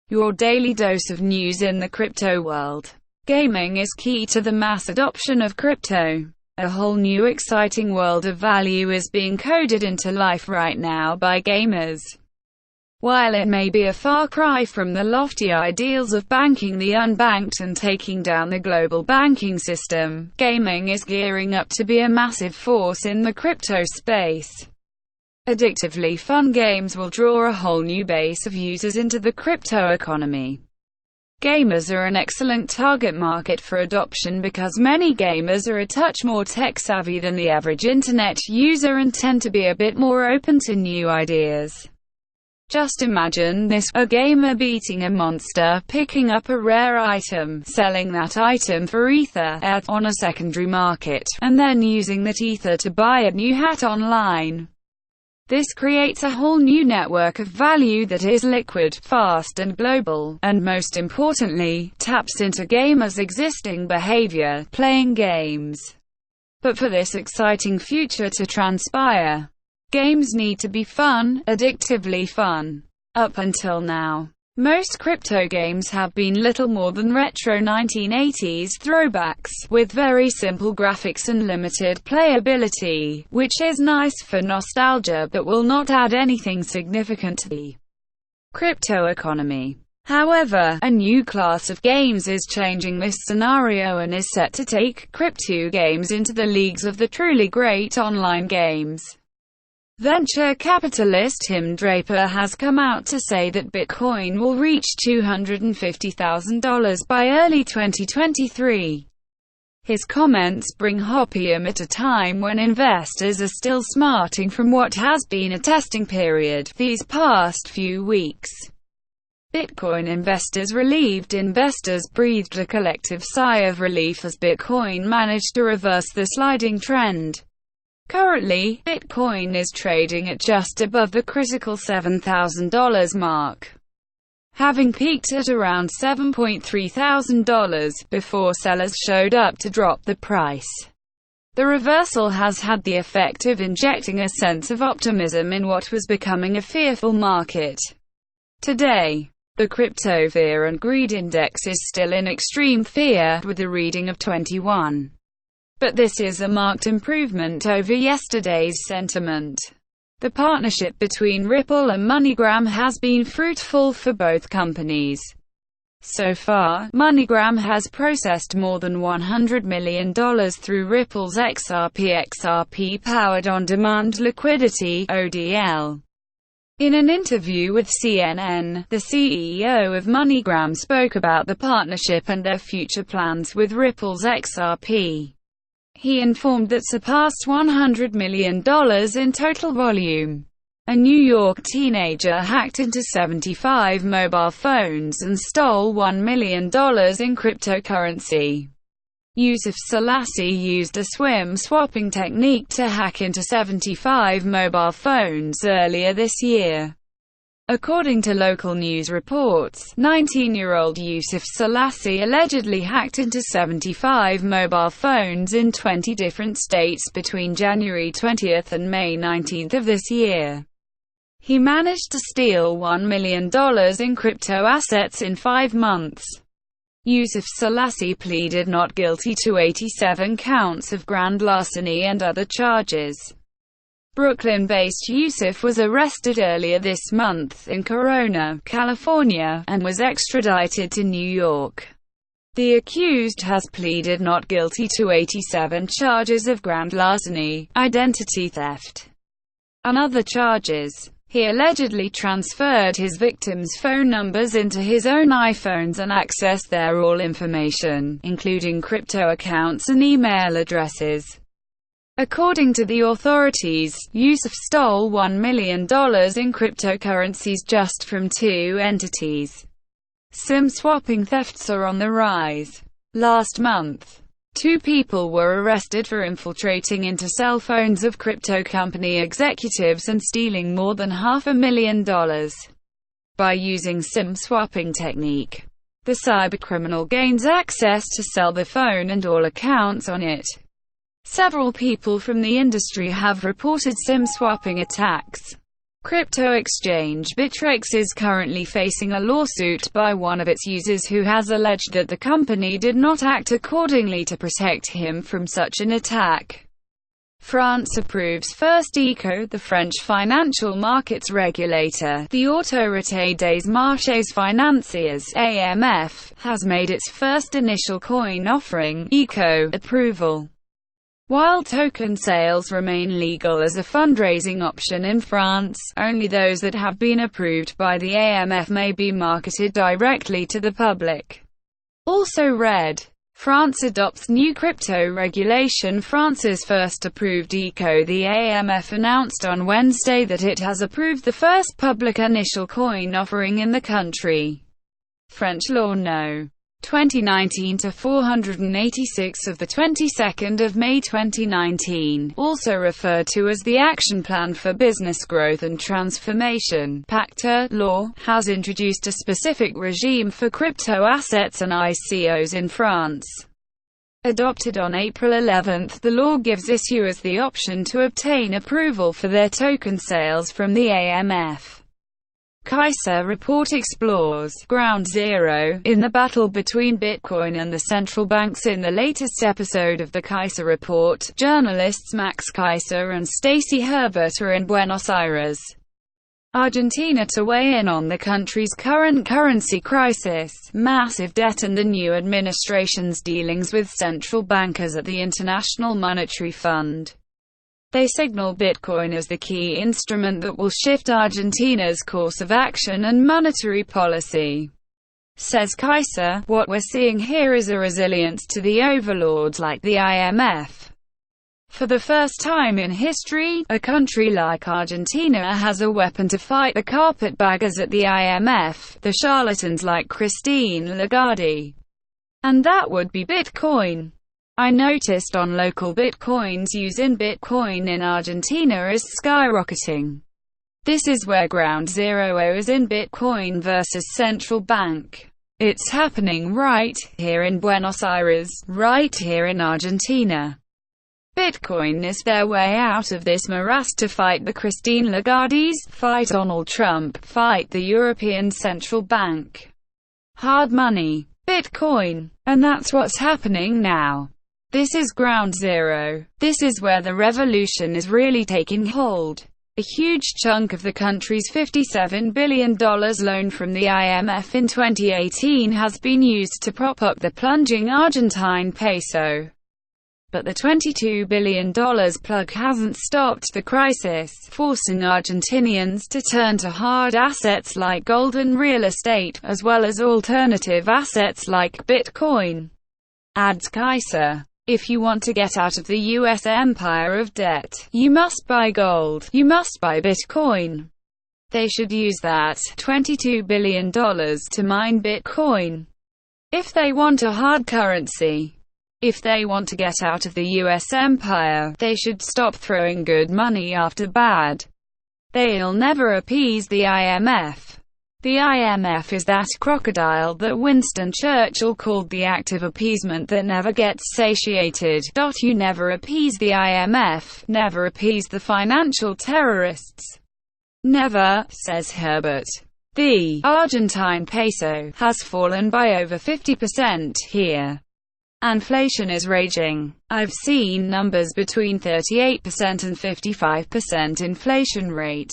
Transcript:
your daily dose of news in the crypto world. Gaming is key to the mass adoption of crypto. A whole new exciting world of value is being coded into life right now by gamers. While it may be a far cry from the lofty ideals of banking the unbanked and taking down the global banking system, gaming is gearing up to be a massive force in the crypto space. Addictively fun games will draw a whole new base of users into the crypto economy. Gamers are an excellent target market for adoption because many gamers are a touch more tech-savvy than the average internet user and tend to be a bit more open to new ideas. Just imagine this: a gamer beating a monster, picking up a rare item, selling that item for Ether on a secondary market, and then using that Ether to buy a new hat online. This creates a whole new network of value that is liquid, fast and global, and most importantly, taps into gamers' existing behavior, playing games. But for this exciting future to transpire, games need to be fun, addictively fun. Up until now, most crypto games have been little more than retro 1980s throwbacks, with very simple graphics and limited playability, which is nice for nostalgia but will not add anything significant to the crypto economy. However, a new class of games is changing this scenario and is set to take crypto games into the leagues of the truly great online games. Venture capitalist Tim Draper has come out to say that Bitcoin will reach $250,000 by early 2023. His comments bring hopium at a time when investors are still smarting from what has been a testing period these past few weeks. Bitcoin investors breathed a collective sigh of relief as Bitcoin managed to reverse the sliding trend. Currently, Bitcoin is trading at just above the critical $7,000 mark, having peaked at around $7,300 before sellers showed up to drop the price. The reversal has had the effect of injecting a sense of optimism in what was becoming a fearful market. Today, the Crypto Fear and Greed Index is still in extreme fear, with a reading of 21. But this is a marked improvement over yesterday's sentiment. The partnership between Ripple and MoneyGram has been fruitful for both companies. So far, MoneyGram has processed more than $100 million through Ripple's XRP-powered on-demand liquidity (ODL). In an interview with CNN, the CEO of MoneyGram spoke about the partnership and their future plans with Ripple's XRP. He informed that surpassed $100 million in total volume. A New York teenager hacked into 75 mobile phones and stole $1 million in cryptocurrency. Yusuf Selassie used a SWIM swapping technique to hack into 75 mobile phones earlier this year. According to local news reports, 19-year-old Yusuf Selassie allegedly hacked into 75 mobile phones in 20 different states between January 20 and May 19 of this year. He managed to steal $1 million in crypto assets in 5 months. Yusuf Selassie pleaded not guilty to 87 counts of grand larceny and other charges. Brooklyn-based Yusuf was arrested earlier this month in Corona, California, and was extradited to New York. The accused has pleaded not guilty to 87 charges of grand larceny, identity theft, and other charges. He allegedly transferred his victims' phone numbers into his own iPhones and accessed their all information, including crypto accounts and email addresses. According to the authorities, Yusuf stole $1 million in cryptocurrencies just from 2 entities. SIM swapping thefts are on the rise. Last month, 2 people were arrested for infiltrating into cell phones of crypto company executives and stealing more than $500,000. By using SIM swapping technique, the cybercriminal gains access to sell the phone and all accounts on it. Several people from the industry have reported SIM swapping attacks. Crypto exchange Bittrex is currently facing a lawsuit by one of its users who has alleged that the company did not act accordingly to protect him from such an attack. France approves First Eco. The French financial markets regulator, the Autorité des marchés financiers (AMF), has made its first initial coin offering, Eco, approval. While token sales remain legal as a fundraising option in France, only those that have been approved by the AMF may be marketed directly to the public. Also read: France adopts new crypto regulation. France's first approved ECO. The AMF announced on Wednesday that it has approved the first public initial coin offering in the country. French Law No. 2019-486 of the 22nd of May 2019, also referred to as the Action Plan for Business Growth and Transformation (PACTA) law, has introduced a specific regime for crypto assets and ICOs in France. Adopted on April 11, the law gives issuers the option to obtain approval for their token sales from the AMF. Kaiser report explores ground zero in the battle between Bitcoin and the central banks. In the latest episode of the Kaiser report, journalists Max Kaiser and Stacy Herbert are in Buenos Aires, Argentina, to weigh in on the country's current currency crisis, massive debt, and the new administration's dealings with central bankers at the International Monetary Fund. They signal Bitcoin as the key instrument that will shift Argentina's course of action and monetary policy. Says Kaiser, what we're seeing here is a resilience to the overlords like the IMF. For the first time in history, a country like Argentina has a weapon to fight the carpetbaggers at the IMF, the charlatans like Christine Lagarde. And that would be Bitcoin. I noticed on local Bitcoins use in Bitcoin in Argentina is skyrocketing. This is where ground zero is in Bitcoin versus central bank. It's happening right here in Buenos Aires, right here in Argentina. Bitcoin is their way out of this morass to fight the Christine Lagardes, fight Donald Trump, fight the European Central Bank. Hard money. Bitcoin. And that's what's happening now. This is ground zero. This is where the revolution is really taking hold. A huge chunk of the country's $57 billion loan from the IMF in 2018 has been used to prop up the plunging Argentine peso. But the $22 billion plug hasn't stopped the crisis, forcing Argentinians to turn to hard assets like gold and real estate, as well as alternative assets like Bitcoin. Adds Kaiser. If you want to get out of the U.S. empire of debt, you must buy gold, you must buy Bitcoin. They should use that $22 billion to mine Bitcoin. If they want a hard currency. If they want to get out of the U.S. empire, they should stop throwing good money after bad. They'll never appease the IMF. The IMF is that crocodile that Winston Churchill called the act of appeasement that never gets satiated. You never appease the IMF, never appease the financial terrorists. Never, says Herbert. The Argentine peso has fallen by over 50% here. Inflation is raging. I've seen numbers between 38% and 55% inflation rate.